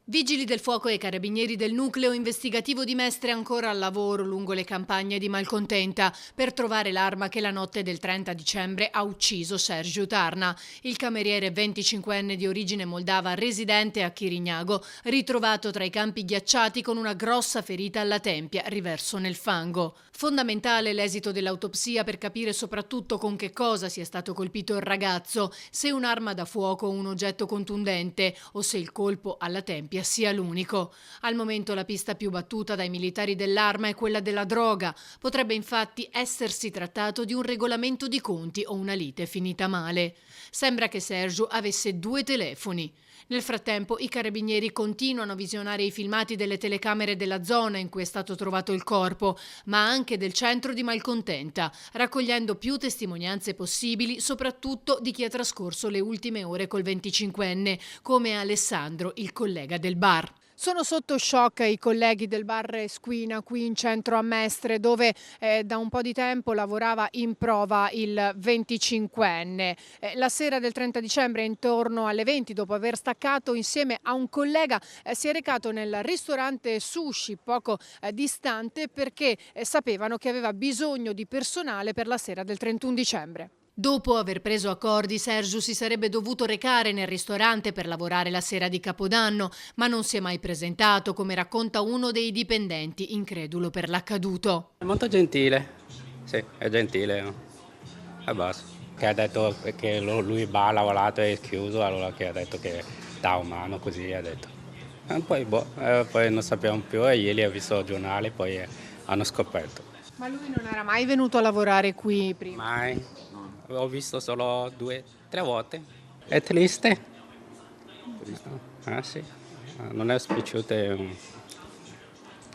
Vigili del fuoco e carabinieri del nucleo investigativo di Mestre ancora al lavoro lungo le campagne di Malcontenta per trovare l'arma che la notte del 30 dicembre ha ucciso Sergiu Tarna, il cameriere 25enne di origine moldava residente a Chirignago, ritrovato tra i campi ghiacciati con una grossa ferita alla tempia, riverso nel fango. Fondamentale l'esito dell'autopsia per capire soprattutto con che cosa sia stato colpito il ragazzo, se un'arma da fuoco o un oggetto contundente o se il colpo alla tempia sia l'unico. Al momento la pista più battuta dai militari dell'arma è quella della droga. Potrebbe infatti essersi trattato di un regolamento di conti o una lite finita male. Sembra che Sergiu avesse 2 telefoni. Nel frattempo i carabinieri continuano a visionare i filmati delle telecamere della zona in cui è stato trovato il corpo, ma anche del centro di Malcontenta, raccogliendo più testimonianze possibili, soprattutto di chi ha trascorso le ultime ore col 25enne, come Alessandro, il collega del bar. Sono sotto shock i colleghi del bar Squina qui in centro a Mestre, dove da un po' di tempo lavorava in prova il 25enne. La sera del 30 dicembre, intorno alle 20, dopo aver staccato insieme a un collega, si è recato nel ristorante sushi poco distante perché sapevano che aveva bisogno di personale per la sera del 31 dicembre. Dopo aver preso accordi, Sergiu si sarebbe dovuto recare nel ristorante per lavorare la sera di Capodanno, ma non si è mai presentato, come racconta uno dei dipendenti, incredulo per l'accaduto. È molto gentile, sì, è gentile, no? E basta. Che ha detto che lui il bar ha lavorato e è chiuso, allora che ha detto che dà una mano, così ha detto. E poi non sappiamo più e ieri ho visto il giornale, poi hanno scoperto. Ma lui non era mai venuto a lavorare qui prima? Mai, ho visto solo 2 o 3 volte. È triste? Ah sì, non è spiaciuto,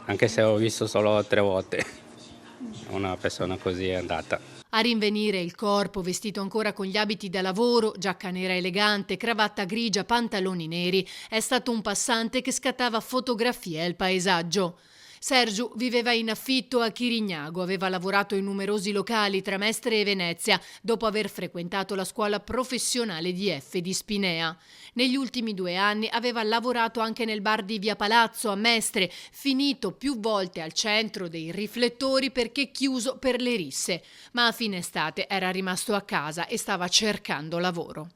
anche se ho visto solo 3 volte. Una persona così è andata. A rinvenire il corpo, vestito ancora con gli abiti da lavoro, giacca nera elegante, cravatta grigia, pantaloni neri, è stato un passante che scattava fotografie al paesaggio. Sergiu viveva in affitto a Chirignago, aveva lavorato in numerosi locali tra Mestre e Venezia dopo aver frequentato la scuola professionale di F di Spinea. Negli ultimi 2 anni aveva lavorato anche nel bar di Via Palazzo a Mestre, finito più volte al centro dei riflettori perché chiuso per le risse, ma a fine estate era rimasto a casa e stava cercando lavoro.